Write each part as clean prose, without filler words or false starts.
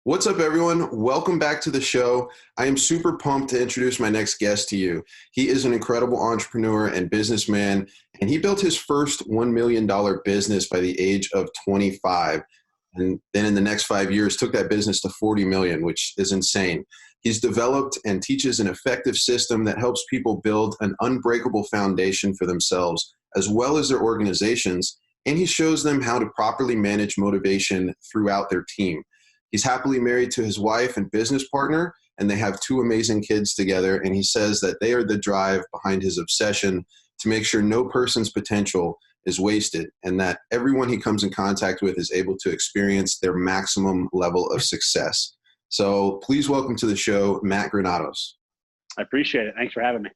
What's up, everyone? Welcome back to the show. I am super pumped to introduce my next guest to you. He is an incredible entrepreneur and businessman, and he built his first $1 million business by the age of 25. And then in the next 5 years, took that business to 40 million, which is insane. He's developed and teaches an effective system that helps people build an unbreakable foundation for themselves, as well as their organizations. And he shows them how to properly manage motivation throughout their team. He's happily married to his wife and business partner, and they have two amazing kids together. And he says that they are the drive behind his obsession to make sure no person's potential is wasted and that everyone he comes in contact with is able to experience their maximum level of success. So please welcome to the show, Matt Granados. I appreciate it. Thanks for having me.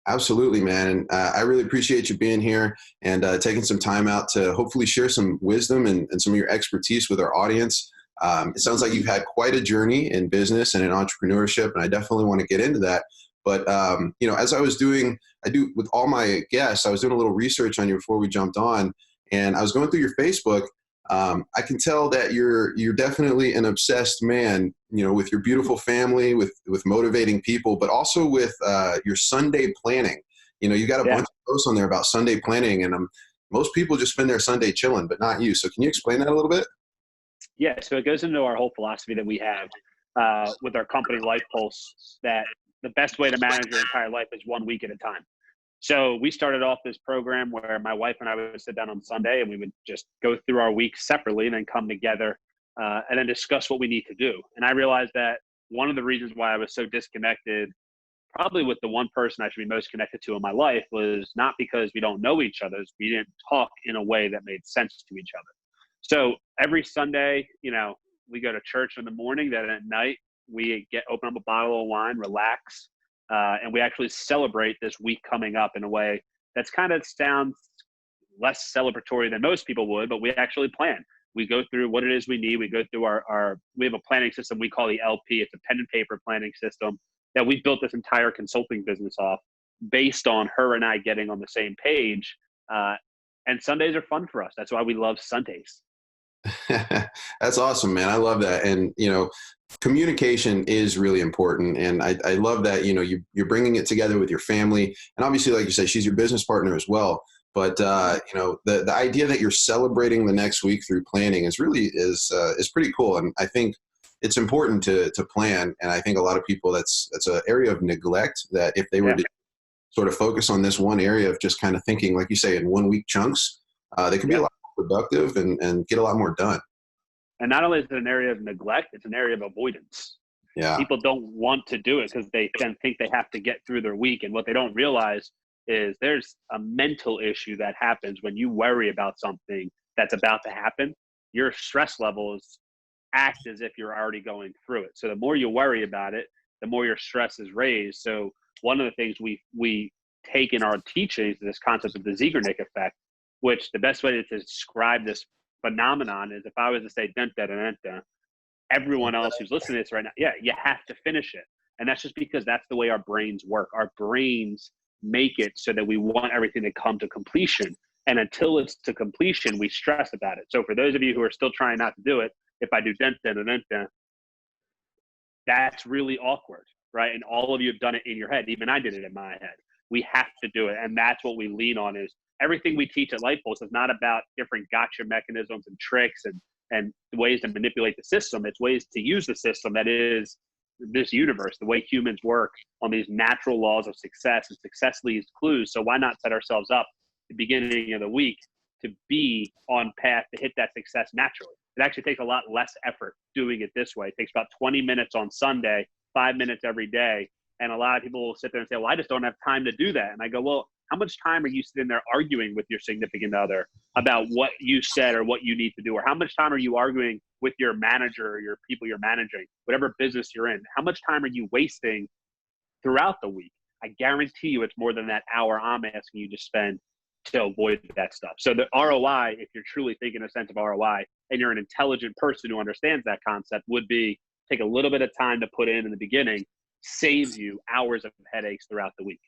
Absolutely, man. And I really appreciate you being here and taking some time out to hopefully share some wisdom and some of your expertise with our audience. It sounds like you've had quite a journey in business and in entrepreneurship, and I definitely want to get into that. But, as I do with all my guests, I was doing a little research on you before we jumped on, and I was going through your Facebook. I can tell that you're definitely an obsessed man, with your beautiful family, with motivating people, but also with your Sunday planning. You got a bunch of posts on there about Sunday planning, and most people just spend their Sunday chilling, but not you. So can you explain that a little bit? Yeah, so it goes into our whole philosophy that we have with our company Life Pulse, that the best way to manage your entire life is 1 week at a time. So we started off this program where my wife and I would sit down on Sunday and we would just go through our week separately and then come together and then discuss what we need to do. And I realized that one of the reasons why I was so disconnected, probably with the one person I should be most connected to in my life, was not because we don't know each other, we didn't talk in a way that made sense to each other. So every Sunday, we go to church in the morning, then at night we open up a bottle of wine, relax, and we actually celebrate this week coming up in a way that's kind of sounds less celebratory than most people would, but we actually plan. We go through what it is we need. We go through we have a planning system we call the LP. It's a pen and paper planning system that we built this entire consulting business off based on her and I getting on the same page. And Sundays are fun for us. That's why we love Sundays. That's awesome, man. I love that. And, communication is really important. And I love that, you're bringing it together with your family. And obviously, like you said, she's your business partner as well. But, the idea that you're celebrating the next week through planning is pretty cool. And I think it's important to plan. And I think a lot of people, that's an area of neglect that if they were to sort of focus on this one area of just kind of thinking, like you say, in 1 week chunks, they could be a lot productive and get a lot more done. And not only is it an area of neglect, it's an area of avoidance. Yeah. People don't want to do it because they then think they have to get through their week. And what they don't realize is there's a mental issue that happens when you worry about something that's about to happen. Your stress levels act as if you're already going through it. So the more you worry about it, the more your stress is raised. So one of the things we take in our teachings, this concept of the Zeigarnik effect, which the best way to describe this phenomenon is if I was to say dun, dun, dun, dun, everyone else who's listening to this right now, you have to finish it. And that's just because that's the way our brains work. Our brains make it so that we want everything to come to completion. And until it's to completion, we stress about it. So for those of you who are still trying not to do it, if I do dun, dun, dun, dun, dun, that's really awkward, right? And all of you have done it in your head. Even I did it in my head. We have to do it. And that's what we lean on is everything we teach at Life Pulse is not about different gotcha mechanisms and tricks and ways to manipulate the system. It's ways to use the system that is this universe, the way humans work on these natural laws of success, and success leaves clues. So why not set ourselves up at the beginning of the week to be on path to hit that success naturally? It actually takes a lot less effort doing it this way. It takes about 20 minutes on Sunday, 5 minutes every day. And a lot of people will sit there and say, well, I just don't have time to do that. And I go, well, how much time are you sitting there arguing with your significant other about what you said or what you need to do? Or how much time are you arguing with your manager or your people you're managing, whatever business you're in? How much time are you wasting throughout the week? I guarantee you it's more than that hour I'm asking you to spend to avoid that stuff. So the ROI, if you're truly thinking a sense of ROI and you're an intelligent person who understands that concept, would be take a little bit of time to put in the beginning, saves you hours of headaches throughout the week.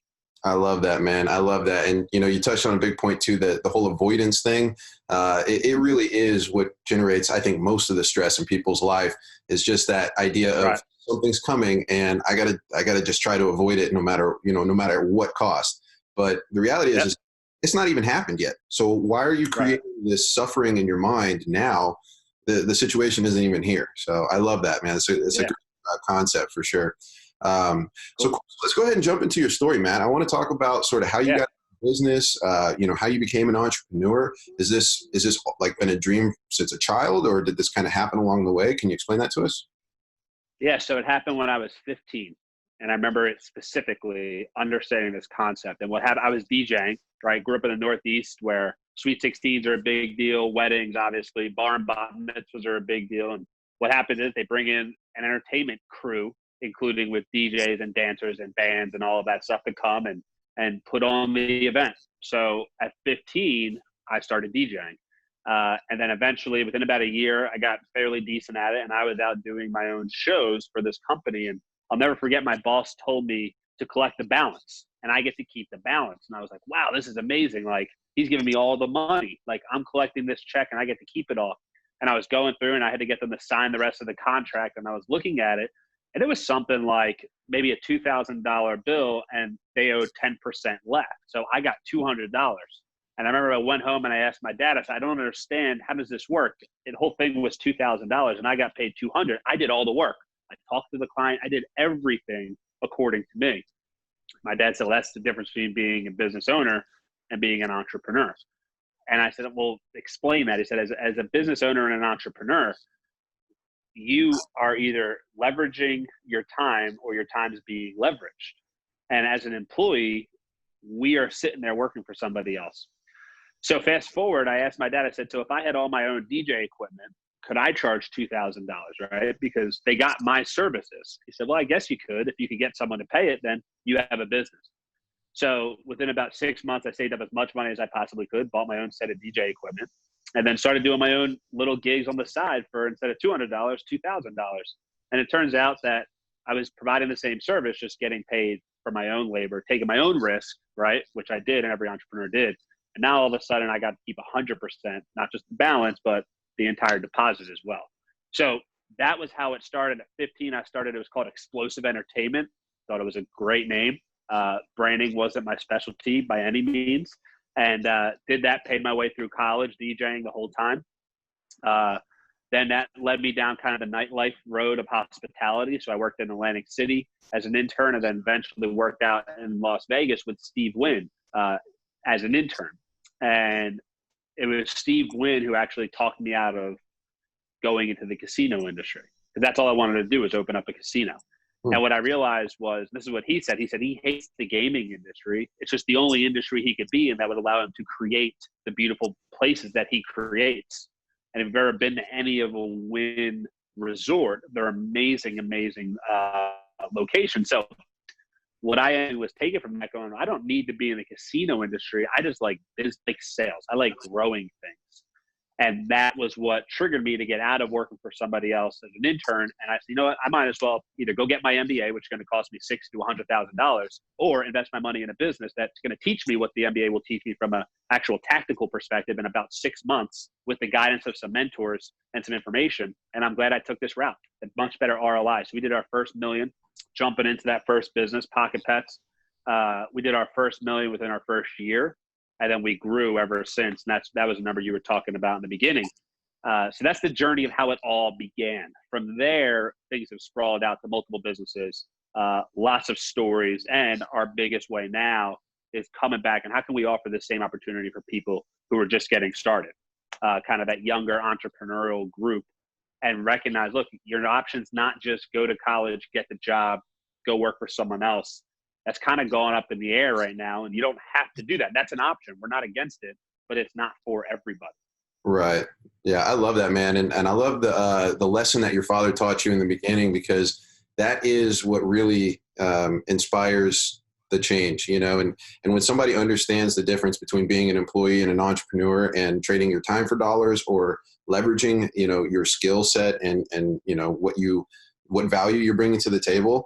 I love that, man. I love that. And, you touched on a big point too, that the whole avoidance thing, it really is what generates, I think, most of the stress in people's life is just that idea of Right. something's coming and I gotta just try to avoid it no matter what cost. But the reality is, Yep. is it's not even happened yet. So why are you Right. creating this suffering in your mind now? The situation isn't even here. So I love that, man. It's a Yeah. great concept for sure. So Cool. cool. Let's go ahead and jump into your story, Matt. I want to talk about sort of how you Yeah. got into business, how you became an entrepreneur. Is this like been a dream since a child, or did this kind of happen along the way? Can you explain that to us? Yeah. So it happened when I was 15. And I remember it specifically understanding this concept. And what happened, I was DJing, right? Grew up in the Northeast where Sweet 16s are a big deal, weddings, obviously, bar and bat mitzvahs are a big deal. And what happened is they bring in an entertainment crew, including with DJs and dancers and bands and all of that stuff to come and put on the event. So at 15, I started DJing. And then eventually, within about a year, I got fairly decent at it, and I was out doing my own shows for this company. And I'll never forget, my boss told me to collect the balance, and I get to keep the balance. And I was like, wow, this is amazing. Like, he's giving me all the money. Like, I'm collecting this check, and I get to keep it all. And I was going through, and I had to get them to sign the rest of the contract, and I was looking at it, and it was something like maybe a $2,000 bill, and they owed 10% left. So I got $200. And I remember I went home and I asked my dad, I said, I don't understand. How does this work? The whole thing was $2,000 and I got paid $200. I did all the work. I talked to the client. I did everything according to me. My dad said, well, that's the difference between being a business owner and being an entrepreneur. And I said, well, explain that. He said, as a business owner and an entrepreneur, you are either leveraging your time or your time is being leveraged. And as an employee, we are sitting there working for somebody else. So fast forward, I asked my dad, I said, so if I had all my own DJ equipment, could I charge $2,000, right? Because they got my services. He said, well, I guess you could. If you could get someone to pay it, then you have a business. So within about 6 months, I saved up as much money as I possibly could, bought my own set of DJ equipment, and then started doing my own little gigs on the side for, instead of $200, $2,000. And it turns out that I was providing the same service, just getting paid for my own labor, taking my own risk, right? Which I did, and every entrepreneur did. And now all of a sudden I got to keep 100%, not just the balance, but the entire deposit as well. So that was how it started. At 15, I started, it was called Explosive Entertainment. Thought it was a great name. Branding wasn't my specialty by any means. And did that, paid my way through college, DJing the whole time. Then that led me down kind of the nightlife road of hospitality. So I worked in Atlantic City as an intern, and then eventually worked out in Las Vegas with Steve Wynn as an intern. And it was Steve Wynn who actually talked me out of going into the casino industry, because that's all I wanted to do was open up a casino. And what I realized was, this is what he said. He said he hates the gaming industry. It's just the only industry he could be in that would allow him to create the beautiful places that he creates. And if you've ever been to any of a Wynn resort, they're amazing, amazing locations. So what I was taking from that, going, I don't need to be in the casino industry. I just like sales. I like growing things. And that was what triggered me to get out of working for somebody else as an intern. And I said, you know what, I might as well either go get my MBA, which is going to cost me $60,000 to $100,000, or invest my money in a business that's going to teach me what the MBA will teach me from an actual tactical perspective in about 6 months with the guidance of some mentors and some information. And I'm glad I took this route. A much better ROI. So we did our first million, jumping into that first business, Pocket Pets. We did our first million within our first year. And then we grew ever since. And that was the number you were talking about in the beginning. So that's the journey of how it all began. From there, things have sprawled out to multiple businesses, lots of stories. And our biggest way now is coming back. And how can we offer the same opportunity for people who are just getting started, kind of that younger entrepreneurial group, and recognize, look, your option's not just go to college, get the job, go work for someone else. That's kind of going up in the air right now, and you don't have to do that. That's an option. We're not against it, but it's not for everybody. Right. Yeah, I love that, man, and I love the lesson that your father taught you in the beginning, because that is what really inspires the change, and when somebody understands the difference between being an employee and an entrepreneur, and trading your time for dollars, or leveraging your skill set and what value you're bringing to the table,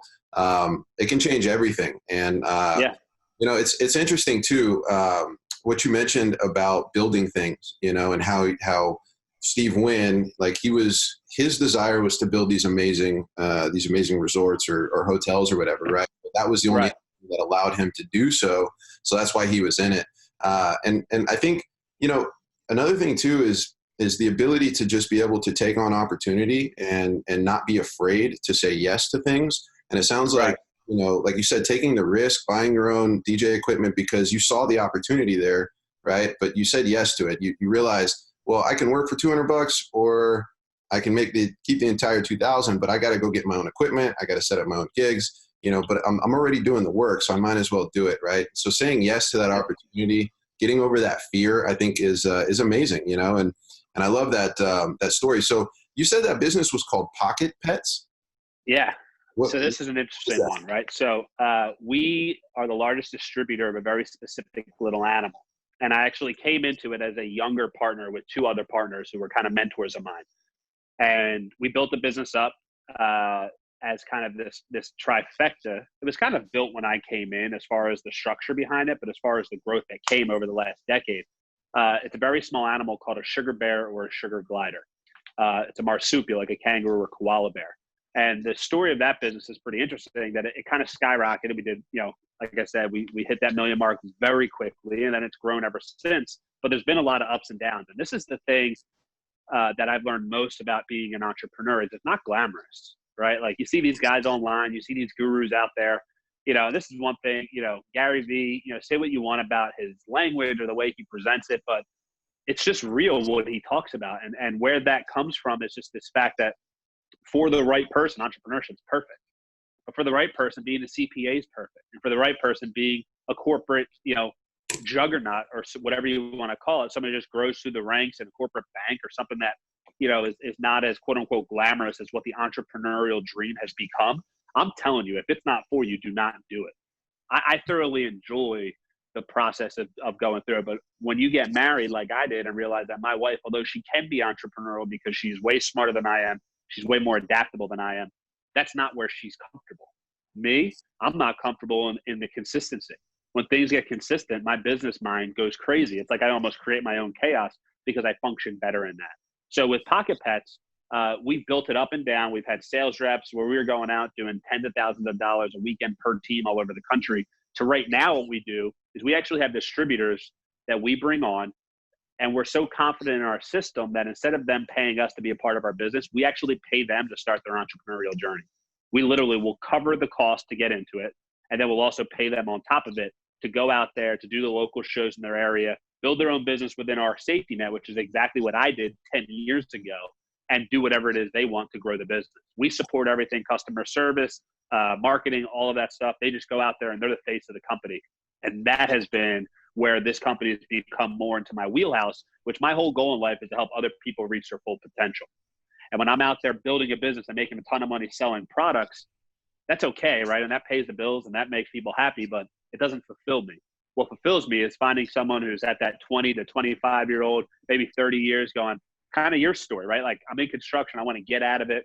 it can change everything. And Yeah. It's interesting too, what you mentioned about building things, and how Steve Wynn, like his desire was to build these amazing resorts or hotels or whatever, right? But that was the only Right. thing that allowed him to do so. So that's why he was in it. And I think, another thing too is the ability to just be able to take on opportunity and not be afraid to say yes to things. And it sounds like, Right. like you said, taking the risk, buying your own DJ equipment because you saw the opportunity there, right? But you said yes to it. You realized, well, I can work for $200 or I can keep the entire 2,000, but I got to go get my own equipment. I got to set up my own gigs, but I'm already doing the work. So I might as well do it. Right. So saying yes to that opportunity, getting over that fear, I think is amazing, and I love that story. So you said that business was called Pocket Pets. Yeah. What So this is an is interesting that? one, right? So we are the largest distributor of a very specific little animal. And I actually came into it as a younger partner with two other partners who were kind of mentors of mine. And we built the business up as kind of this trifecta. It was kind of built when I came in as far as the structure behind it, but as far as the growth that came over the last decade, it's a very small animal called a sugar bear or a sugar glider. It's a marsupial, like a kangaroo or koala bear. And the story of that business is pretty interesting, that it kind of skyrocketed. We did, like I said, we hit that million mark very quickly, and then it's grown ever since. But there's been a lot of ups and downs. And this is the things that I've learned most about being an entrepreneur is it's not glamorous, right? Like you see these guys online, you see these gurus out there, this is one thing, Gary Vee, say what you want about his language or the way he presents it, but it's just real what he talks about. And where that comes from is just this fact that for the right person, entrepreneurship is perfect. But for the right person, being a CPA is perfect. And for the right person, being a corporate, juggernaut or whatever you want to call it, somebody just grows through the ranks in a corporate bank or something that, is not as quote unquote glamorous as what the entrepreneurial dream has become. I'm telling you, if it's not for you, do not do it. I thoroughly enjoy the process of going through it. But when you get married like I did and realize that my wife, although she can be entrepreneurial because she's way smarter than I am, she's way more adaptable than I am, that's not where she's comfortable. Me, I'm not comfortable in the consistency. When things get consistent, my business mind goes crazy. It's like I almost create my own chaos because I function better in that. So with Pocket Pets, we've built it up and down. We've had sales reps where we were going out doing tens of thousands of dollars a weekend per team all over the country. To right now, what we do is we actually have distributors that we bring on, and we're so confident in our system that instead of them paying us to be a part of our business, we actually pay them to start their entrepreneurial journey. We literally will cover the cost to get into it, and then we'll also pay them on top of it to go out there to do the local shows in their area, build their own business within our safety net, which is exactly what I did 10 years ago, and do whatever it is they want to grow the business. We support everything, customer service, marketing, all of that stuff. They just go out there and they're the face of the company. And that has been where this company has become more into my wheelhouse, which my whole goal in life is to help other people reach their full potential. And when I'm out there building a business and making a ton of money selling products, that's okay, right? And that pays the bills and that makes people happy, but it doesn't fulfill me. What fulfills me is finding someone who's at that 20 to 25-year-old, maybe 30 years going, kind of your story, right? Like I'm in construction, I want to get out of it.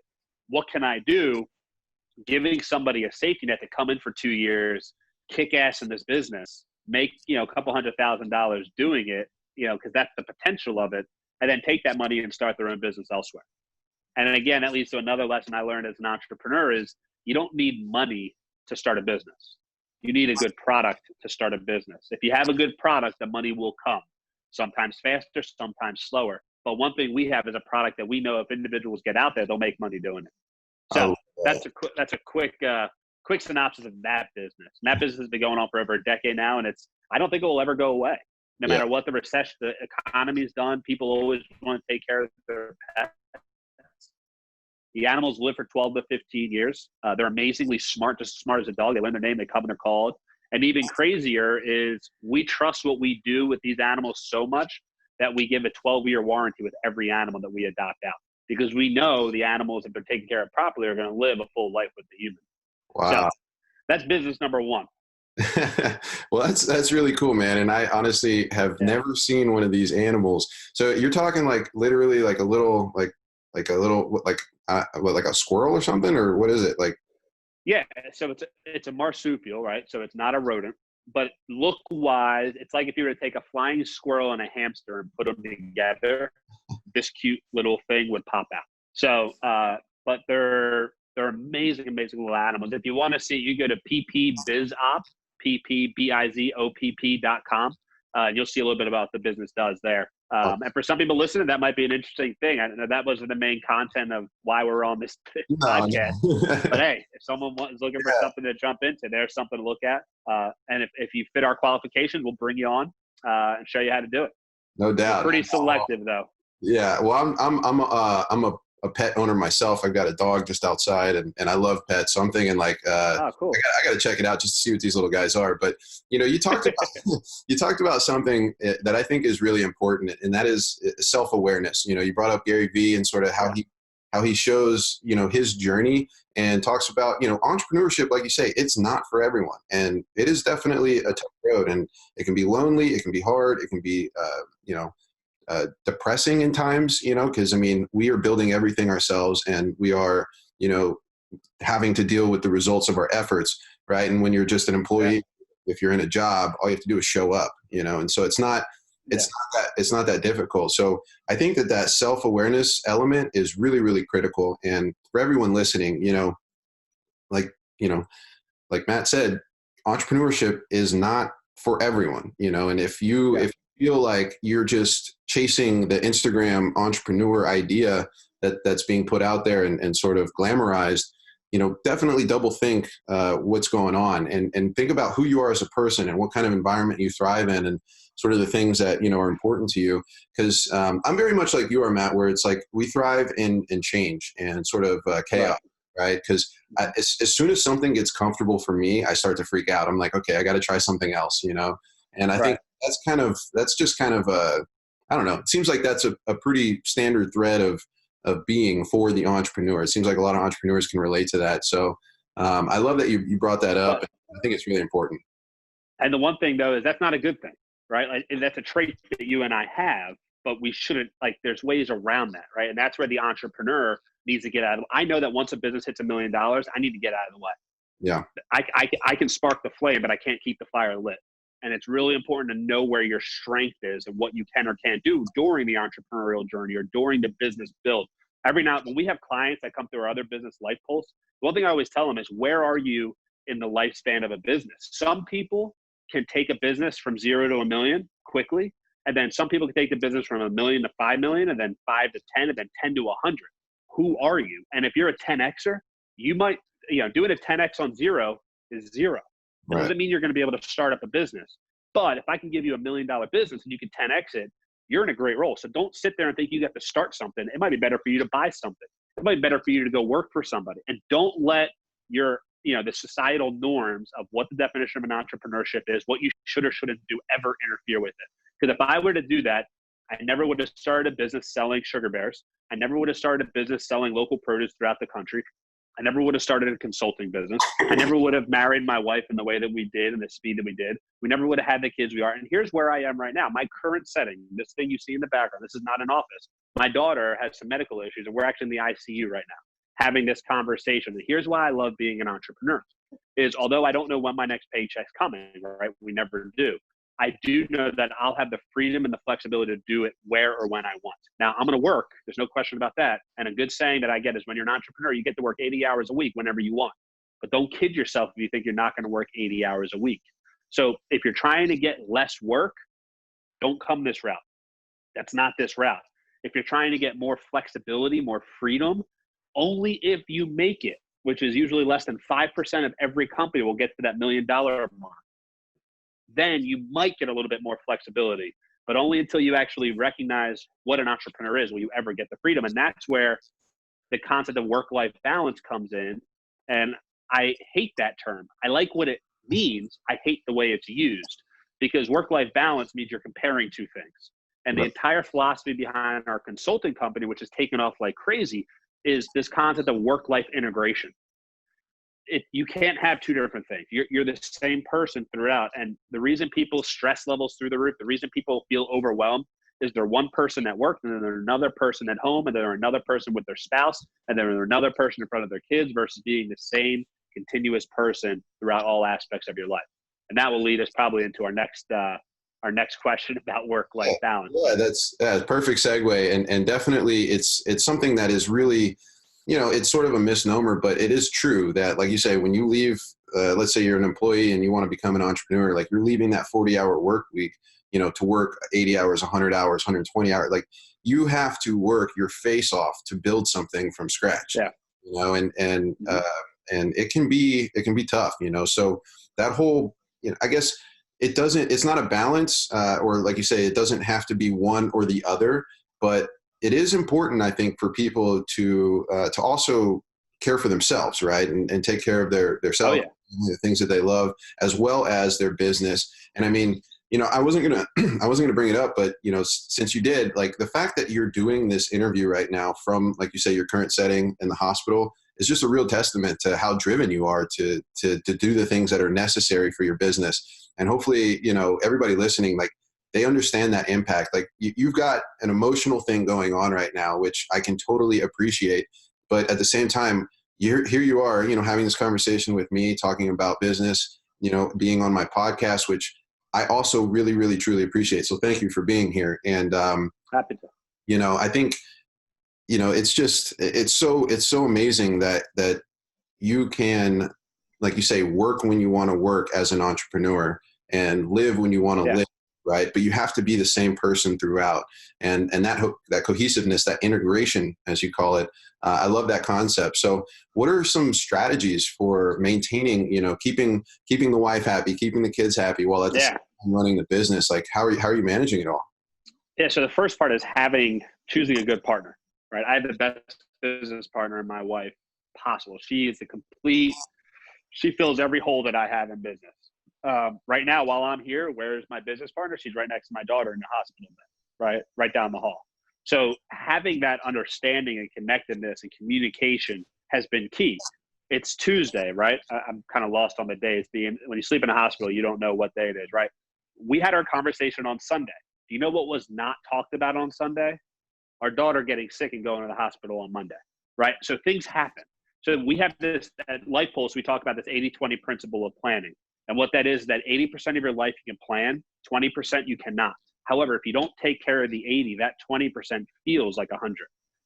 What can I do? Giving somebody a safety net to come in for 2 years, kick ass in this business, make, a couple $100,000 doing it, because that's the potential of it, and then take that money and start their own business elsewhere. And then again, that leads to another lesson I learned as an entrepreneur is you don't need money to start a business. You need a good product to start a business. If you have a good product, the money will come, sometimes faster, sometimes slower. But one thing we have is a product that we know if individuals get out there, they'll make money doing it. So that's a quick synopsis of that business. And that business has been going on for over a decade now, and I don't think it will ever go away. No matter what the recession, the economy's done, people always want to take care of their pets. The animals live for 12 to 15 years. They're amazingly smart, just as smart as a dog. They learn their name, they come and they're called. And even crazier is we trust what we do with these animals so much that we give a 12-year warranty with every animal that we adopt out. Because we know the animals, if they're taken care of properly, are going to live a full life with the human. Wow. So that's business number one. Well, that's really cool, man. And I honestly have never seen one of these animals. So you're talking like literally like a little, like a squirrel or something, or what is it like? Yeah. So it's a marsupial, right? So it's not a rodent. but look wise, it's like if you were to take a flying squirrel and a hamster and put them together, this cute little thing would pop out. So, but they're amazing, amazing little animals. If you want to see, you go to ppbizop, ppbizopp.com. You'll see a little bit about what the business does there. And for some people listening, that might be an interesting thing. I know that wasn't the main content of why we're on this podcast. No. But hey, if someone is looking for something to jump into, there's something to look at. And if you fit our qualifications, we'll bring you on and show you how to do it. No doubt. We're pretty selective, though. Yeah. Well, I'm a pet owner myself. I've got a dog just outside, and I love pets. So I'm thinking like, Oh, cool. I got to check it out just to see what these little guys are. But you talked about you talked about something that I think is really important, and that is self-awareness. You brought up Gary Vee and sort of how he shows his journey and talks about entrepreneurship. Like you say, it's not for everyone, and it is definitely a tough road, and it can be lonely, it can be hard, it can be depressing in times, because we are building everything ourselves, and we are, having to deal with the results of our efforts, right? And when you're just an employee, if you're in a job, all you have to do is show up, and so it's not that difficult. So I think that self-awareness element is really, really critical. And for everyone listening, like Matt said, entrepreneurship is not for everyone, and if you feel like you're just chasing the Instagram entrepreneur idea that's being put out there and sort of glamorized, definitely double think what's going on, and think about who you are as a person and what kind of environment you thrive in, and sort of the things that are important to you. Because I'm very much like you are, Matt, where it's like we thrive in change and sort of chaos, right? Because as soon as something gets comfortable for me, I start to freak out. I'm like, okay, I got to try something else, and I think that's just kind of I don't know. It seems like that's a pretty standard thread of being for the entrepreneur. It seems like a lot of entrepreneurs can relate to that. So I love that you brought that up. I think it's really important. And the one thing, though, is that's not a good thing, right? Like, that's a trait that you and I have, but we shouldn't, there's ways around that, right? And that's where the entrepreneur needs to get out of. I know that once a business hits $1 million, I need to get out of the way. Yeah. I can spark the flame, but I can't keep the fire lit. And it's really important to know where your strength is and what you can or can't do during the entrepreneurial journey or during the business build. When we have clients that come through our other business life pulse, one thing I always tell them is, where are you in the lifespan of a business? Some people can take a business from 0 to $1 million quickly. And then some people can take the business from $1 million to 5 million, and then 5 to 10, and then 10 to 100. Who are you? And if you're a 10Xer, you might, doing a 10X on 0 is 0. It doesn't mean you're going to be able to start up a business. But if I can give you $1 million business and you can 10X it, you're in a great role. So don't sit there and think you have to start something. It might be better for you to buy something. It might be better for you to go work for somebody. And don't let your, the societal norms of what the definition of an entrepreneurship is, what you should or shouldn't do, ever interfere with it. Because if I were to do that, I never would have started a business selling sugar bears. I never would have started a business selling local produce throughout the country. I never would have started a consulting business. I never would have married my wife in the way that we did and the speed that we did. We never would have had the kids we are. And here's where I am right now. My current setting, this thing you see in the background, this is not an office. My daughter has some medical issues, and we're actually in the ICU right now having this conversation. And here's why I love being an entrepreneur is, although I don't know when my next paycheck's coming, right? We never do. I do know that I'll have the freedom and the flexibility to do it where or when I want. Now, I'm going to work. There's no question about that. And a good saying that I get is, when you're an entrepreneur, you get to work 80 hours a week whenever you want. But don't kid yourself if you think you're not going to work 80 hours a week. So if you're trying to get less work, don't come this route. That's not this route. If you're trying to get more flexibility, more freedom, only if you make it, which is usually less than 5% of every company will get to that $1 million mark. Then you might get a little bit more flexibility, but only until you actually recognize what an entrepreneur is will you ever get the freedom. And that's where the concept of work-life balance comes in. And I hate that term. I like what it means. I hate the way it's used, because work-life balance means you're comparing two things. And the entire philosophy behind our consulting company, which has taken off like crazy, is this concept of work-life integration. You can't have two different things. You're the same person throughout. And the reason people's stress levels through the roof, the reason people feel overwhelmed, is they're one person at work, and then they're another person at home, and then they're another person with their spouse, and then they're another person in front of their kids, versus being the same continuous person throughout all aspects of your life. And that will lead us probably into our next question about work-life balance. Yeah, that's a perfect segue. And definitely it's something that is really, it's sort of a misnomer, but it is true that, like you say, when you leave, let's say you're an employee and you want to become an entrepreneur, like you're leaving that 40-hour work week, to work 80 hours, 100 hours, 120 hours, like you have to work your face off to build something from scratch, Yeah. And it can be tough, so that whole, I guess it's not a balance, or like you say, it doesn't have to be one or the other, but it is important, I think, for people to also care for themselves, right? And take care of their self, the things that they love, as well as their business. And I mean, I wasn't gonna bring it up, but since you did, like the fact that you're doing this interview right now from, like you say, your current setting in the hospital is just a real testament to how driven you are to do the things that are necessary for your business. And hopefully, everybody listening, like they understand that impact. Like you've got an emotional thing going on right now, which I can totally appreciate. But at the same time, here you are, having this conversation with me, talking about business, being on my podcast, which I also really, really, truly appreciate. So thank you for being here. And, happy to. I think, it's so amazing that you can, like you say, work when you want to work as an entrepreneur and live when you want to live, right? But you have to be the same person throughout. And that cohesiveness, that integration, as you call it, I love that concept. So what are some strategies for maintaining, keeping the wife happy, keeping the kids happy while at the same time running the business? Like how are you managing it all? Yeah. So the first part is choosing a good partner, right? I have the best business partner in my wife possible. She fills every hole that I have in business. Right now, while I'm here, where's my business partner? She's right next to my daughter in the hospital bed, right down the hall. So having that understanding and connectedness and communication has been key. It's Tuesday, right? I'm kind of lost on the days. When you sleep in a hospital, you don't know what day it is, right? We had our conversation on Sunday. Do you know what was not talked about on Sunday? Our daughter getting sick and going to the hospital on Monday, right? So things happen. So we have this, at Life Pulse, we talk about this 80-20 principle of planning. And what that is that 80% of your life you can plan, 20% you cannot. However, if you don't take care of the 80, that 20% feels like 100.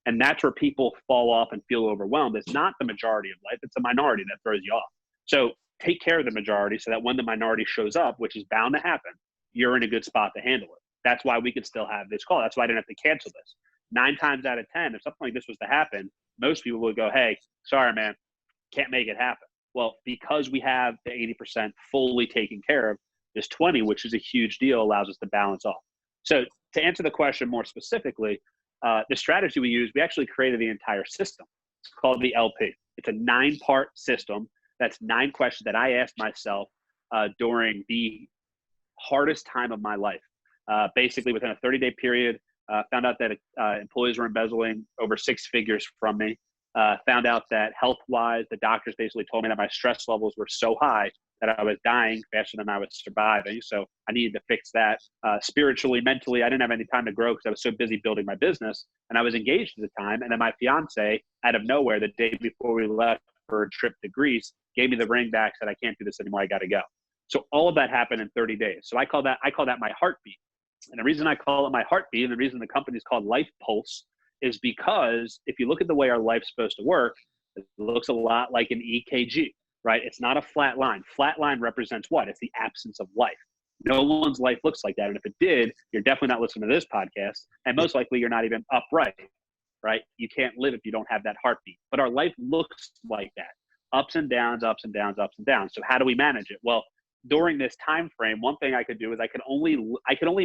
And that's where people fall off and feel overwhelmed. It's not the majority of life. It's the minority that throws you off. So take care of the majority so that when the minority shows up, which is bound to happen, you're in a good spot to handle it. That's why we could still have this call. That's why I didn't have to cancel this. 9 times out of 10, if something like this was to happen, most people would go, hey, sorry, man, can't make it happen. Well, because we have the 80% fully taken care of, this 20, which is a huge deal, allows us to balance off. So to answer the question more specifically, the strategy we use, we actually created the entire system. It's called the LP. It's a 9-part system. That's 9 questions that I asked myself during the hardest time of my life. Basically, within a 30-day period, found out that employees were embezzling over 6 figures from me. Found out that health-wise, the doctors basically told me that my stress levels were so high that I was dying faster than I was surviving. So I needed to fix that. Spiritually, mentally, I didn't have any time to grow because I was so busy building my business. And I was engaged at the time. And then my fiance, out of nowhere, the day before we left for a trip to Greece, gave me the ring back, said, I can't do this anymore. I got to go. So all of that happened in 30 days. So I call that my heartbeat. And the reason I call it my heartbeat and the reason the company is called Life Pulse is because if you look at the way our life's supposed to work, it looks a lot like an EKG, right? It's not a flat line. Flat line represents what? It's the absence of life. No one's life looks like that. And if it did, you're definitely not listening to this podcast. And most likely you're not even upright, right? You can't live if you don't have that heartbeat. But our life looks like that. Ups and downs, ups and downs, ups and downs. So how do we manage it? Well, during this time frame, one thing I could do is I could only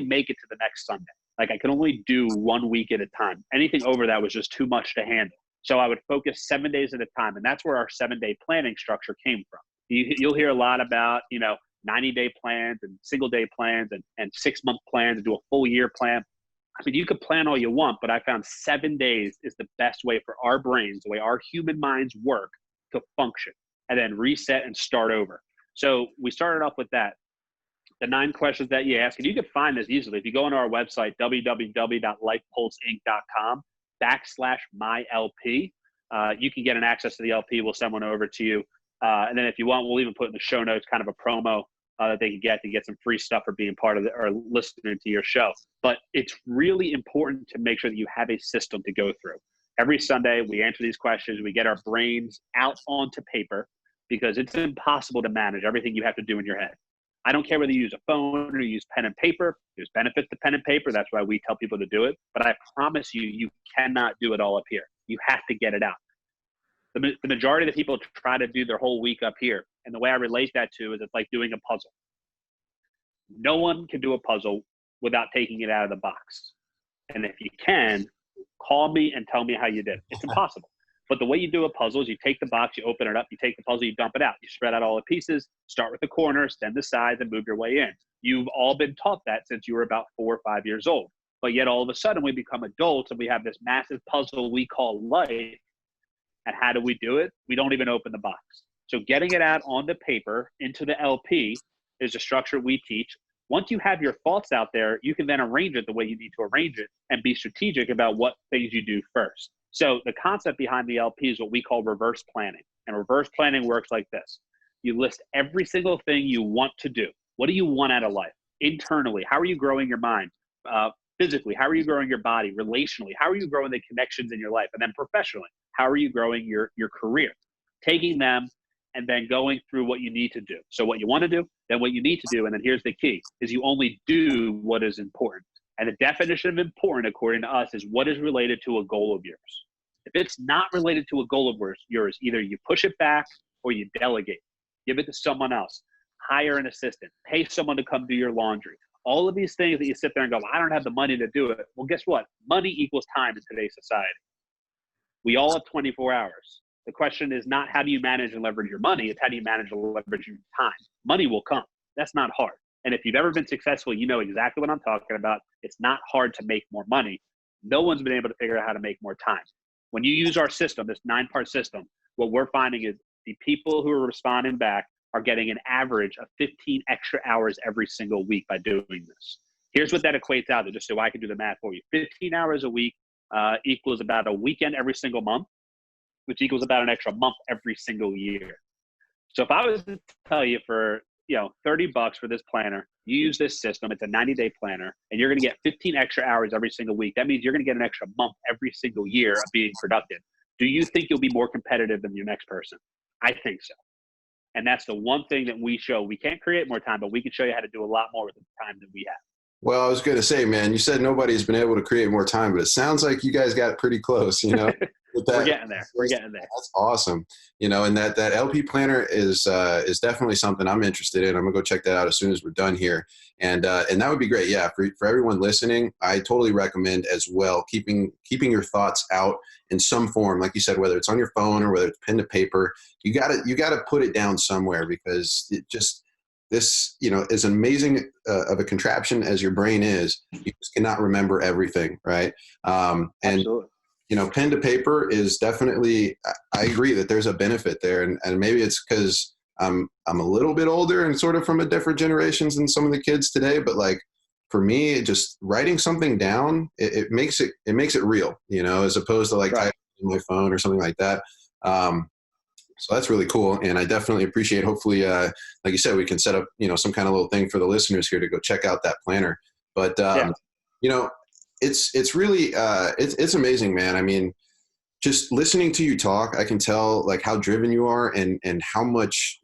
make it to the next Sunday. Like I could only do 1 week at a time. Anything over that was just too much to handle. So I would focus 7 days at a time. And that's where our 7-day planning structure came from. You'll hear a lot about, 90-day plans and single-day plans and 6-month plans and do a full year plan. I mean, you could plan all you want, but I found 7 days is the best way for our brains, the way our human minds work, to function and then reset and start over. So we started off with that. The 9 questions that you ask, and you can find this easily. If you go on our website, www.lifepulseinc.com/mylp, you can get an access to the LP. We'll send one over to you. And then if you want, we'll even put in the show notes kind of a promo that they can get to get some free stuff for being part of it or listening to your show. But it's really important to make sure that you have a system to go through. Every Sunday, we answer these questions. We get our brains out onto paper because it's impossible to manage everything you have to do in your head. I don't care whether you use a phone or you use pen and paper. There's benefits to pen and paper. That's why we tell people to do it. But I promise you, you cannot do it all up here. You have to get it out. The majority of the people try to do their whole week up here. And the way I relate that to is it's like doing a puzzle. No one can do a puzzle without taking it out of the box. And if you can, call me and tell me how you did. It's impossible. But the way you do a puzzle is you take the box, you open it up, you take the puzzle, you dump it out. You spread out all the pieces, start with the corners, then the sides, and move your way in. You've all been taught that since you were about 4 or 5 years old. But yet all of a sudden we become adults and we have this massive puzzle we call life. And how do we do it? We don't even open the box. So getting it out on the paper into the LP is the structure we teach. Once you have your thoughts out there, you can then arrange it the way you need to arrange it and be strategic about what things you do first. So the concept behind the LP is what we call reverse planning. And reverse planning works like this. You list every single thing you want to do. What do you want out of life? Internally, how are you growing your mind? Physically, how are you growing your body? Relationally, how are you growing the connections in your life? And then professionally, how are you growing your career? Taking them and then going through what you need to do. So what you want to do, then what you need to do, and then here's the key, is you only do what is important. And the definition of important, according to us, is what is related to a goal of yours. If it's not related to a goal of yours, either you push it back or you delegate. Give it to someone else. Hire an assistant. Pay someone to come do your laundry. All of these things that you sit there and go, I don't have the money to do it. Well, guess what? Money equals time in today's society. We all have 24 hours. The question is not how do you manage and leverage your money, it's how do you manage and leverage your time. Money will come. That's not hard. And if you've ever been successful, you know exactly what I'm talking about. It's not hard to make more money. No one's been able to figure out how to make more time. When you use our system, this 9-part system, what we're finding is the people who are responding back are getting an average of 15 extra hours every single week by doing this. Here's what that equates out to, just so I can do the math for you. 15 hours a week equals about a weekend every single month, which equals about an extra month every single year. So if I was to tell you for $30 for this planner, you use this system, it's a 90-day planner, and you're going to get 15 extra hours every single week. That means you're going to get an extra month every single year of being productive. Do you think you'll be more competitive than your next person? I think so. And that's the one thing that we show. We can't create more time, but we can show you how to do a lot more with the time that we have. Well, I was going to say, man, you said nobody's been able to create more time, but it sounds like you guys got pretty close, We're getting there. We're getting there. That's awesome. And that LP planner is definitely something I'm interested in. I'm gonna go check that out as soon as we're done here. And that would be great. Yeah. For everyone listening, I totally recommend as well, keeping your thoughts out in some form. Like you said, whether it's on your phone or whether it's pen to paper, you gotta put it down somewhere, because it just, this, as amazing of a contraption as your brain is, you just cannot remember everything. Right. And Absolutely. Pen to paper is definitely, I agree that there's a benefit there. And maybe it's because I'm a little bit older and sort of from a different generations than some of the kids today. But like for me, just writing something down, it makes it real, as opposed to like Right. typing in my phone or something like that. So that's really cool. And I definitely appreciate, hopefully, like you said, we can set up, some kind of little thing for the listeners here to go check out that planner. But, it's really, it's amazing, man. I mean, just listening to you talk, I can tell like how driven you are and how much,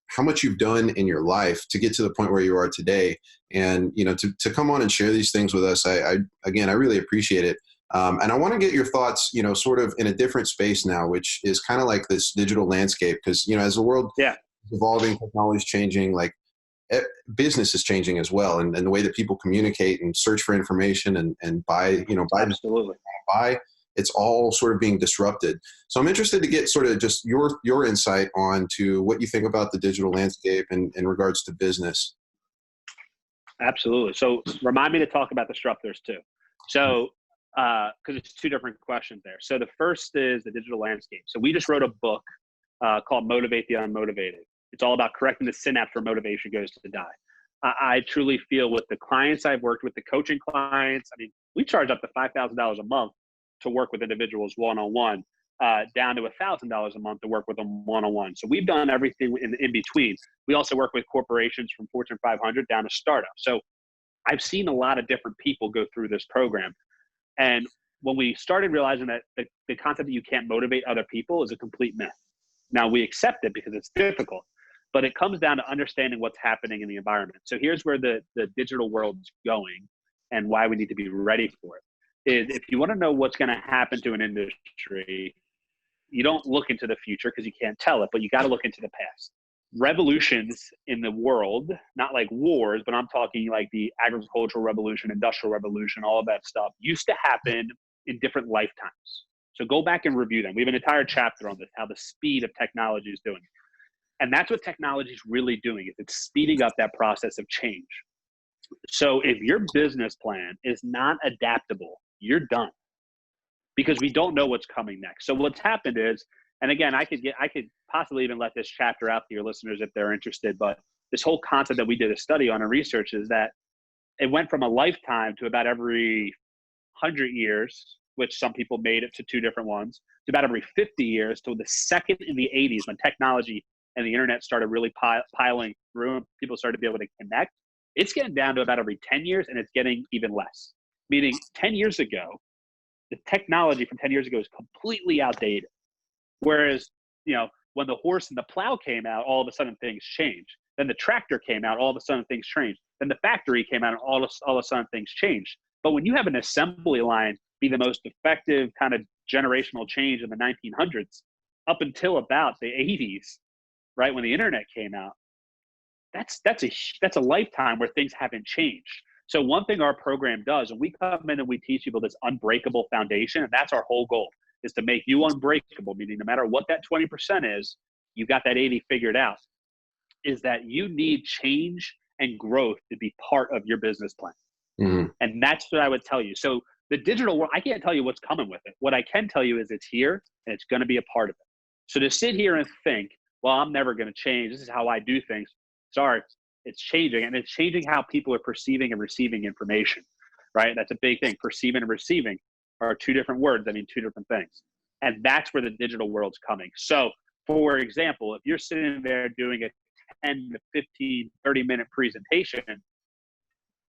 how much you've done in your life to get to the point where you are today. And, to come on and share these things with us, I really appreciate it. And I want to get your thoughts, sort of in a different space now, which is kind of like this digital landscape. Because, as the world is evolving, technology is changing, like business is changing as well. And the way that people communicate and search for information and buy, Absolutely. it's all sort of being disrupted. So I'm interested to get sort of just your insight on to what you think about the digital landscape in regards to business. Absolutely. So remind me to talk about disruptors too. So, because it's two different questions there. So the first is the digital landscape. So we just wrote a book called Motivate the Unmotivated. It's all about correcting the synapse where motivation goes to die. I truly feel with the clients I've worked with, the coaching clients, I mean, we charge up to $5,000 a month to work with individuals one-on-one. down to $1,000 a month to work with them one-on-one. So we've done everything in between. We also work with corporations from Fortune 500 down to startups. So I've seen a lot of different people go through this program. And when we started realizing that the concept that you can't motivate other people is a complete myth. Now we accept it because it's difficult, but it comes down to understanding what's happening in the environment. So here's where the digital world's going and why we need to be ready for it. Is if you want to know what's going to happen to an industry, you don't look into the future because you can't tell it, but you got to look into the past. Revolutions in the world, not like wars, but I'm talking like the agricultural revolution, industrial revolution, all of that stuff used to happen in different lifetimes. So go back and review them. We have an entire chapter on this, how the speed of technology is doing. And that's what technology is really doing, is it's speeding up that process of change. So if your business plan is not adaptable, you're done, because we don't know what's coming next. So what's happened is, and again, I could possibly even let this chapter out to your listeners if they're interested, but this whole concept that we did a study on and research is that it went from a lifetime to about every 100 years, which some people made it to 2 different ones, to about every 50 years, to the second in the 80s when technology and the internet started really piling through and people started to be able to connect. It's getting down to about every 10 years, and it's getting even less. Meaning 10 years ago, the technology from 10 years ago is completely outdated. Whereas, when the horse and the plow came out, all of a sudden things changed. Then the tractor came out, all of a sudden things changed. Then the factory came out, and all of a sudden things changed. But when you have an assembly line be the most effective kind of generational change in the 1900s, up until about the 80s, right, when the internet came out, that's a lifetime where things haven't changed. So one thing our program does, and we come in and we teach people this unbreakable foundation, and that's our whole goal, is to make you unbreakable, meaning no matter what that 20% is, you got that 80 figured out, is that you need change and growth to be part of your business plan. Mm-hmm. And that's what I would tell you. So the digital world, I can't tell you what's coming with it. What I can tell you is it's here and it's going to be a part of it. So to sit here and think, well, I'm never going to change, this is how I do things. Sorry, it's changing, and it's changing how people are perceiving and receiving information, right? That's a big thing. Perceiving and receiving are 2 different words. I mean, 2 different things. And that's where the digital world's coming. So for example, if you're sitting there doing a 10 to 15, 30-minute presentation,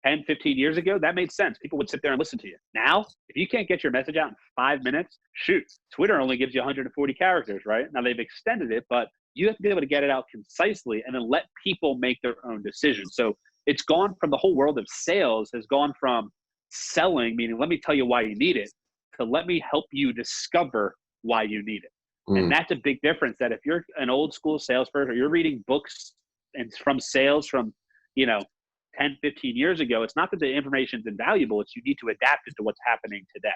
10, 15 years ago, that made sense. People would sit there and listen to you. Now, if you can't get your message out in 5 minutes, shoot, Twitter only gives you 140 characters, right? Now they've extended it, but you have to be able to get it out concisely and then let people make their own decisions. So it's gone from the whole world of sales has gone from selling, meaning let me tell you why you need it, to let me help you discover why you need it. And that's a big difference, that if you're an old school salesperson or you're reading books and from sales from, 10, 15 years ago, it's not that the information is invaluable, it's you need to adapt it to what's happening today.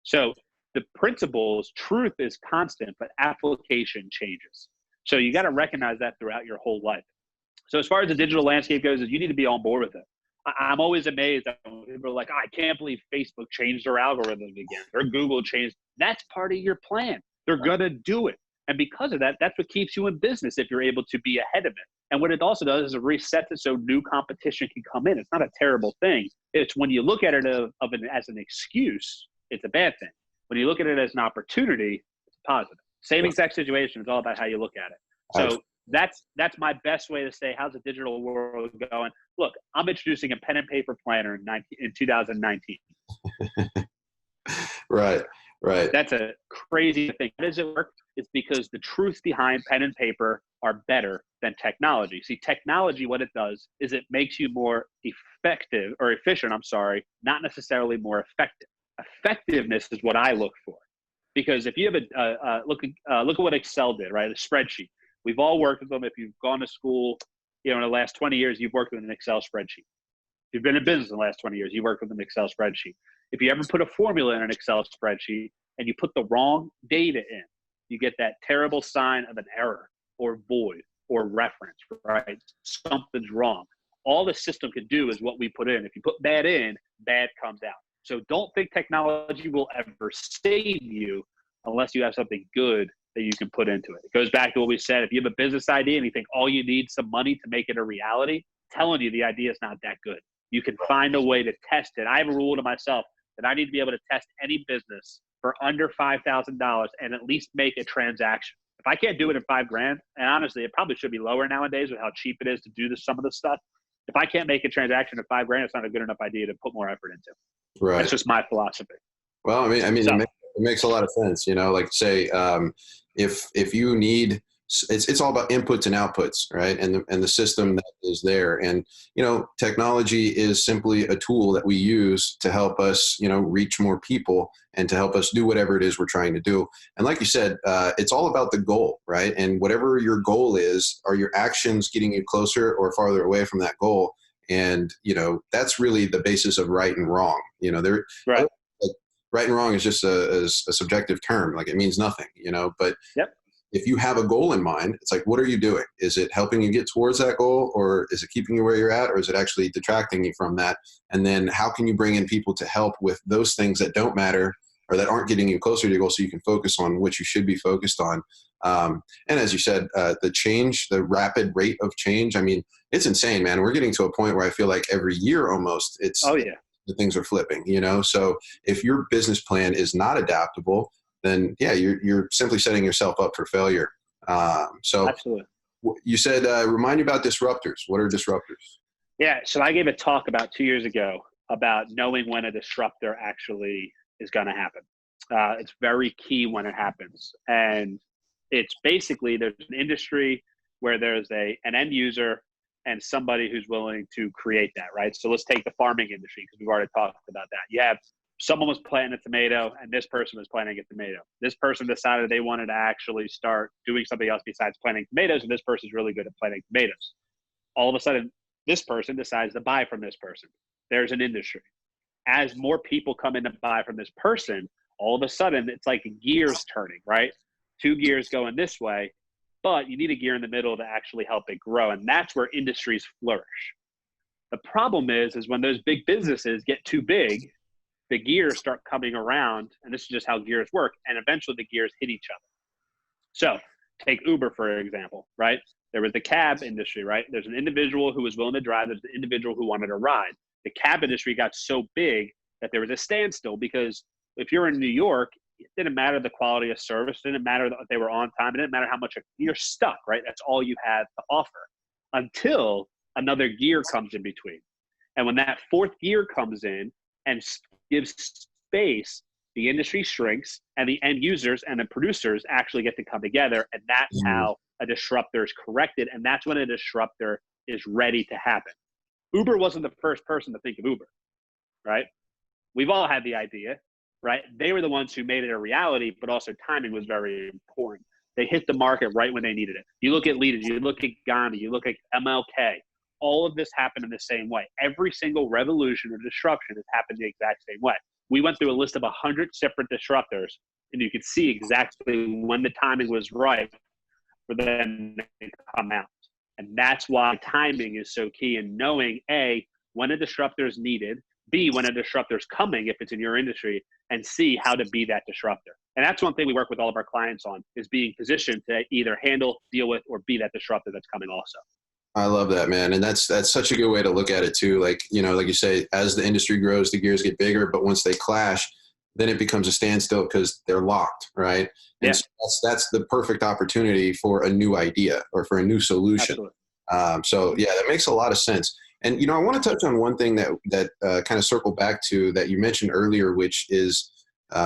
So the principles, truth is constant, but application changes. So you got to recognize that throughout your whole life. So as far as the digital landscape goes, is you need to be on board with it. I'm always amazed that people are like, I can't believe Facebook changed their algorithm again, or Google changed. That's part of your plan. They're going to do it. And because of that, that's what keeps you in business if you're able to be ahead of it. And what it also does is it resets it so new competition can come in. It's not a terrible thing. It's when you look at it as an excuse, it's a bad thing. When you look at it as an opportunity, it's positive. Same exact situation. It's all about how you look at it. So that's my best way to say, how's the digital world going? Look, I'm introducing a pen and paper planner in 2019. Right. That's a crazy thing. How does it work? It's because the truth behind pen and paper are better than technology. See, technology, what it does is it makes you more effective or efficient, not necessarily more effective. Effectiveness is what I look for. Because if you have look at what Excel did, right? A spreadsheet. We've all worked with them. If you've gone to school, in the last 20 years, you've worked with an Excel spreadsheet. If you've been in business in the last 20 years, you worked with an Excel spreadsheet. If you ever put a formula in an Excel spreadsheet and you put the wrong data in, you get that terrible sign of an error or void or reference, right? Something's wrong. All the system can do is what we put in. If you put bad in, bad comes out. So don't think technology will ever save you unless you have something good that you can put into it. It goes back to what we said. If you have a business idea and you think all you need is some money to make it a reality, telling you the idea is not that good. You can find a way to test it. I have a rule to myself that I need to be able to test any business for under $5,000 and at least make a transaction. If I can't do it in $5,000, and honestly, it probably should be lower nowadays with how cheap it is to do some of this stuff. If I can't make a transaction at $5,000, it's not a good enough idea to put more effort into. Right. That's just my philosophy. Well, it makes a lot of sense. Like say, if you need, it's all about inputs and outputs, right? And the system that is there. And, technology is simply a tool that we use to help us, reach more people and to help us do whatever it is we're trying to do. And like you said, it's all about the goal, right? And whatever your goal is, are your actions getting you closer or farther away from that goal? And, that's really the basis of right and wrong. Right. Right and wrong is just a subjective term. Like it means nothing, but yep. If you have a goal in mind, it's like, what are you doing? Is it helping you get towards that goal, or is it keeping you where you're at, or is it actually detracting you from that? And then how can you bring in people to help with those things that don't matter or that aren't getting you closer to your goal so you can focus on what you should be focused on? And as you said, the rapid rate of change, it's insane, man. We're getting to a point where I feel like every year almost the things are flipping, So if your business plan is not adaptable, then you're simply setting yourself up for failure. So absolutely. You said, remind me about disruptors. What are disruptors? Yeah. So I gave a talk about 2 years ago about knowing when a disruptor actually is going to happen. It's very key when it happens. And it's basically, there's an industry where there's an end user and somebody who's willing to create that, right? So let's take the farming industry, because we've already talked about that. You have someone was planting a tomato and this person was planting a tomato. This person decided they wanted to actually start doing something else besides planting tomatoes, and this person's really good at planting tomatoes. All of a sudden, this person decides to buy from this person. There's an industry. As more people come in to buy from this person, all of a sudden it's like gears turning, right? 2 gears going this way, but you need a gear in the middle to actually help it grow. And that's where industries flourish. The problem is when those big businesses get too big, the gears start coming around, and this is just how gears work, and eventually the gears hit each other. So take Uber, for example, right? There was the cab industry, right? There's an individual who was willing to drive. There's an individual who wanted to ride. The cab industry got so big that there was a standstill, because if you're in New York, it didn't matter the quality of service. It didn't matter that they were on time. It didn't matter how much you're stuck, right? That's all you had to offer until another gear comes in between. And when that fourth gear comes in and gives space, the industry shrinks, and the end users and the producers actually get to come together. And that's how a disruptor is corrected. And that's when a disruptor is ready to happen. Uber wasn't the first person to think of Uber, right? We've all had the idea, right? They were the ones who made it a reality, but also timing was very important. They hit the market right when they needed it. You look at leaders, you look at Gandhi, you look at MLK, all of this happened in the same way. Every single revolution or disruption has happened the exact same way. We went through a list of 100 separate disruptors, and you could see exactly when the timing was right for them to come out. And that's why timing is so key, in knowing A, when a disruptor is needed, B, when a disruptor is coming, if it's in your industry, and C, how to be that disruptor. And that's one thing we work with all of our clients on, is being positioned to either handle, deal with, or be that disruptor that's coming also. I love that, man. And that's such a good way to look at it too. Like, like you say, as the industry grows, the gears get bigger, but once they clash, then it becomes a standstill because they're locked, right? And so that's the perfect opportunity for a new idea or for a new solution. So yeah, that makes a lot of sense. And, I want to touch on one thing that kind of circle back to that you mentioned earlier, which is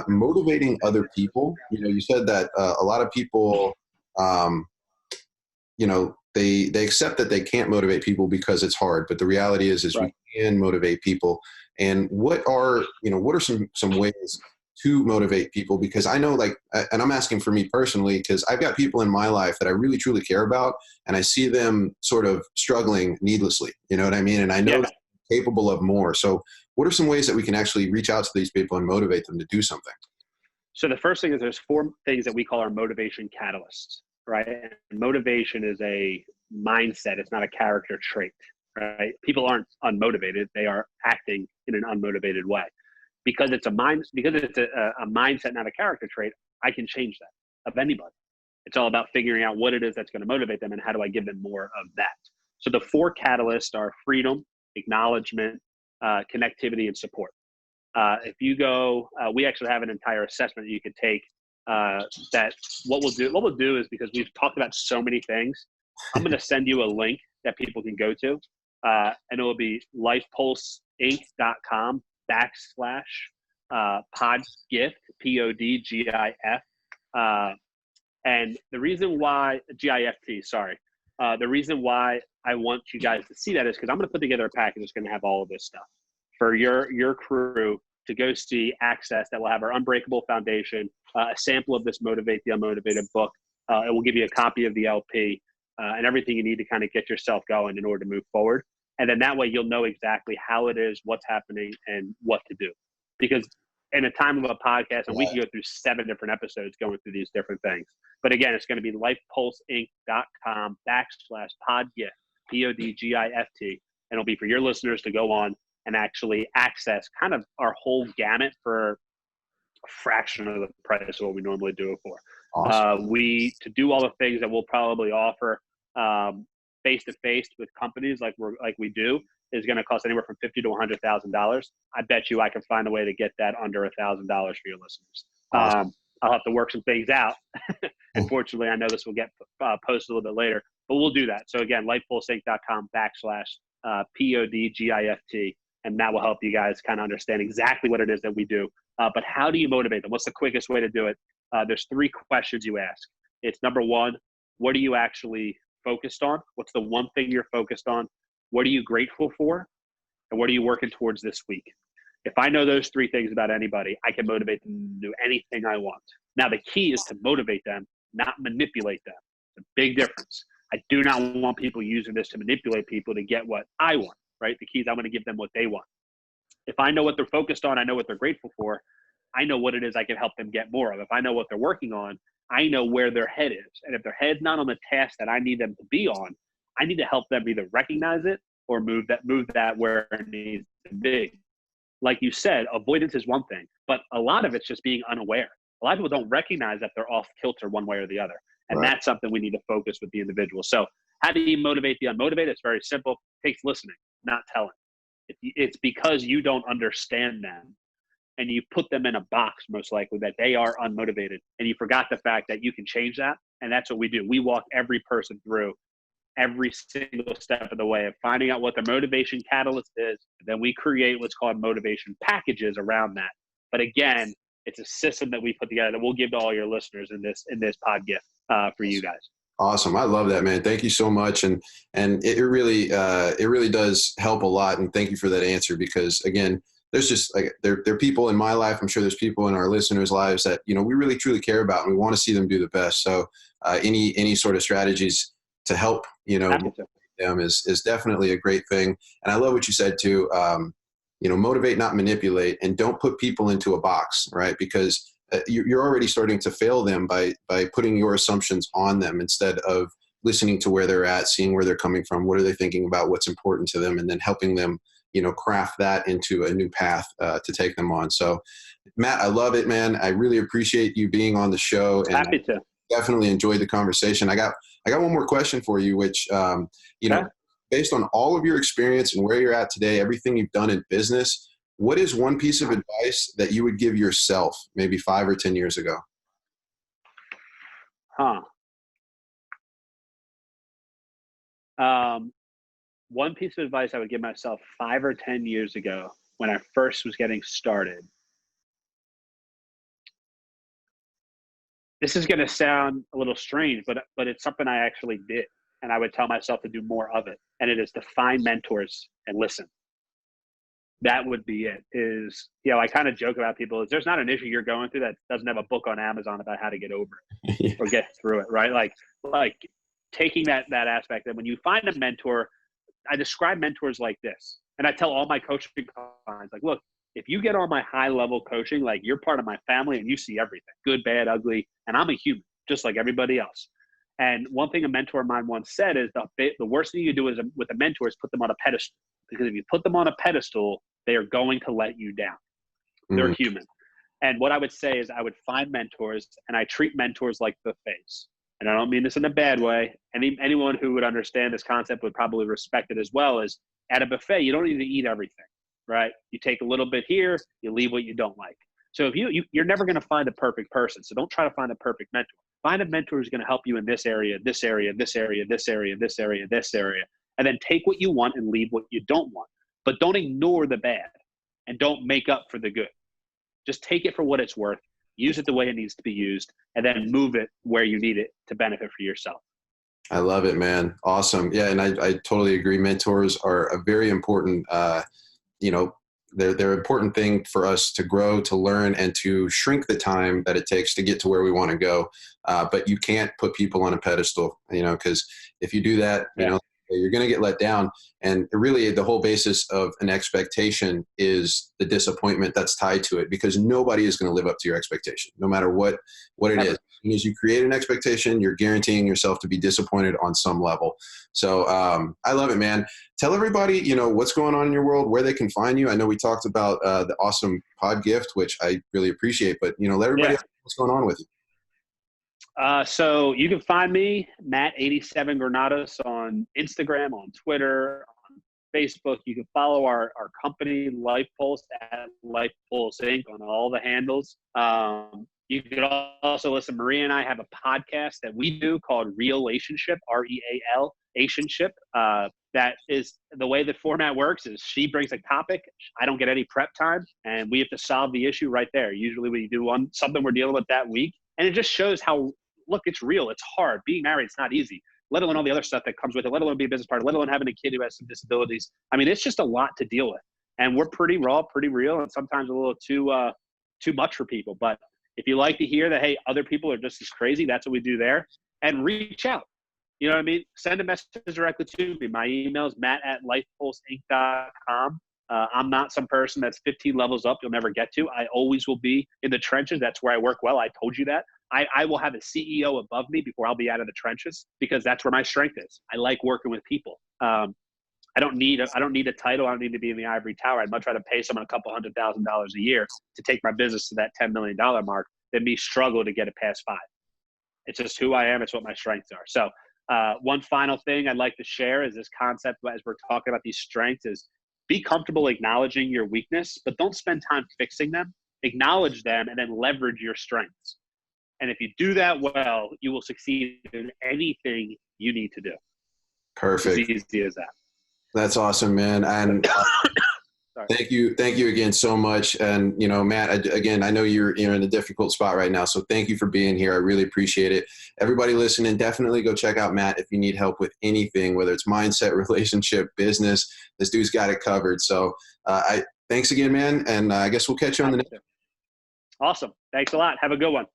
motivating other people. You said that a lot of people, they accept that they can't motivate people because it's hard, but the reality is right. We can motivate people. And what are some ways to motivate people? Because I know, and I'm asking for me personally, because I've got people in my life that I really truly care about, and I see them sort of struggling needlessly, you know what I mean? And I know that they're capable of more. So what are some ways that we can actually reach out to these people and motivate them to do something? So the first thing is there's 4 things that we call our motivation catalysts, right? And motivation is a mindset. It's not a character trait, right? People aren't unmotivated. They are acting in an unmotivated way. Because it's a mindset, not a character trait, I can change that of anybody. It's all about figuring out what it is that's going to motivate them and how do I give them more of that. So the 4 catalysts are freedom, acknowledgement, connectivity, and support. If you go, we actually have an entire assessment you could take. That what we'll do is, because we've talked about so many things, I'm going to send you a link that people can go to, and it will be lifepulseinc.com / podgift, PODGIF. And the reason why, GIFT, sorry. The reason why I want you guys to see that is because I'm going to put together a package that's going to have all of this stuff for your crew to go see, access, that will have our Unbreakable Foundation, a sample of this Motivate the Unmotivated book. It will give you a copy of the LP and everything you need to kind of get yourself going in order to move forward. And then that way you'll know exactly how it is, what's happening, and what to do. Because in a time of a podcast, and we can go through 7 different episodes going through these different things. But again, it's going to be lifepulseinc.com / podgift, PODGIFT. And it'll be for your listeners to go on and actually access kind of our whole gamut for a fraction of the price of what we normally do it for. Awesome. To do all the things that we'll probably offer face-to-face with companies like we do is going to cost anywhere from $50,000 to $100,000. I bet you I can find a way to get that under $1,000 for your listeners. Awesome. I'll have to work some things out. Unfortunately, I know this will get posted a little bit later, but we'll do that. So again, lifepulseinc.com / PODGIFT, and that will help you guys kind of understand exactly what it is that we do. But how do you motivate them? What's the quickest way to do it? There's 3 questions you ask. It's number 1, what are you actually focused on? What's the one thing you're focused on? What are you grateful for? And what are you working towards this week? If I know those 3 things about anybody, I can motivate them to do anything I want. Now, the key is to motivate them, not manipulate them. It's a big difference. I do not want people using this to manipulate people to get what I want, right? The key is I'm going to give them what they want. If I know what they're focused on, I know what they're grateful for, I know what it is I can help them get more of. If I know what they're working on, I know where their head is. And if their head's not on the task that I need them to be on, I need to help them either recognize it or move that where it needs to be. Like you said, avoidance is one thing, but a lot of it's just being unaware. A lot of people don't recognize that they're off kilter one way or the other. And Right. That's something we need to focus with the individual. So how do you motivate the unmotivated? It's very simple. It takes listening, not telling. It's because you don't understand them and you put them in a box, most likely, that they are unmotivated. And you forgot the fact that you can change that. And that's what we do. We walk every person through every single step of the way of finding out what their motivation catalyst is. Then we create what's called motivation packages around that. But again, it's a system that we put together that we'll give to all your listeners in this pod gift for you guys. Awesome. I love that, man. Thank you so much. And it really does help a lot. And thank you for that answer, because again, there's just like, there are people in my life. I'm sure there's people in our listeners' lives that, we really truly care about, and we want to see them do the best. So any sort of strategies to help, them is definitely a great thing. And I love what you said too. Motivate, not manipulate, and don't put people into a box, right? Because you're already starting to fail them by putting your assumptions on them instead of listening to where they're at, seeing where they're coming from, what are they thinking about, what's important to them, and then helping them, craft that into a new path to take them on. So, Matt, I love it, man. I really appreciate you being on the show, and Happy to. Definitely enjoyed the conversation. I got one more question for you, which based on all of your experience and where you're at today, everything you've done in business, what is one piece of advice that you would give yourself maybe 5 or 10 years ago? One piece of advice I would give myself 5 or 10 years ago when I first was getting started. This is going to sound a little strange, but it's something I actually did. And I would tell myself to do more of it. And it is to find mentors and listen. That would be it. I kind of joke about people, there's not an issue you're going through that doesn't have a book on Amazon about how to get over it or get through it, right? Like taking that aspect. And when you find a mentor, I describe mentors like this. And I tell all my coaching clients, like, look, if you get on my high level coaching, like you're part of my family and you see everything, good, bad, ugly, and I'm a human, just like everybody else. And one thing a mentor of mine once said is the worst thing you do is with a mentor is put them on a pedestal. Because if you put them on a pedestal, they are going to let you down. They're human. And what I would say is I would find mentors, and I treat mentors like buffets. And I don't mean this in a bad way. Anyone who would understand this concept would probably respect it as well. Is at a buffet, you don't need to eat everything. right? You take a little bit here, you leave what you don't like. So if you're never going to find a perfect person. So don't try to find a perfect mentor. Find a mentor who's going to help you in this area, this area, this area, this area, this area, this area, and then take what you want and leave what you don't want. But don't ignore the bad and don't make up for the good. Just take it for what it's worth, use it the way it needs to be used, and then move it where you need it to benefit for yourself. I love it, man. Awesome. Yeah. And I totally agree. Mentors are a very important, they're an important thing for us to grow, to learn, and to shrink the time that it takes to get to where we want to go. But you can't put people on a pedestal, because if you do that, you're going to get let down. And really the whole basis of an expectation is the disappointment that's tied to it, because nobody is going to live up to your expectation, no matter what it is. As soon as you create an expectation, you're guaranteeing yourself to be disappointed on some level. So I love it, man. Tell everybody, what's going on in your world, where they can find you. I know we talked about the awesome pod gift, which I really appreciate, but let everybody know what's going on with you. So you can find me, Matt87 Granados, on Instagram, on Twitter, on Facebook. You can follow our company, Life Pulse, at Life Pulse Inc. on all the handles. You can also listen. Maria and I have a podcast that we do called Relationship, REAL, Ationship. That is the way the format works is she brings a topic. I don't get any prep time, and we have to solve the issue right there. Usually we do something we're dealing with that week. And it just shows how, look, it's real. It's hard. Being married, it's not easy, let alone all the other stuff that comes with it, let alone be a business partner, let alone having a kid who has some disabilities. I mean, it's just a lot to deal with. And we're pretty raw, pretty real, and sometimes a little too much for people. But if you like to hear that, hey, other people are just as crazy, that's what we do there. And reach out. You know what I mean? Send a message directly to me. My email is matt@lifepulseinc.com. I'm not some person that's 15 levels up you'll never get to. I always will be in the trenches. That's where I work well. I told you that. I will have a CEO above me before I'll be out of the trenches, because that's where my strength is. I like working with people. I don't need a title. I don't need to be in the ivory tower. I'd much rather pay someone a couple $100,000 a year to take my business to that $10 million mark than me struggle to get it past 5. It's just who I am. It's what my strengths are. So one final thing I'd like to share is this concept as we're talking about these strengths is be comfortable acknowledging your weakness, but don't spend time fixing them. Acknowledge them and then leverage your strengths. And if you do that well, you will succeed in anything you need to do. Perfect. As easy as that. That's awesome, man. And thank you again so much. And Matt, again, I know you're in a difficult spot right now, so thank you for being here. I really appreciate it. Everybody listening, definitely go check out Matt if you need help with anything, whether it's mindset, relationship, business. This dude's got it covered. So thanks again, man. And I guess we'll catch you on the next. Awesome. Thanks a lot. Have a good one.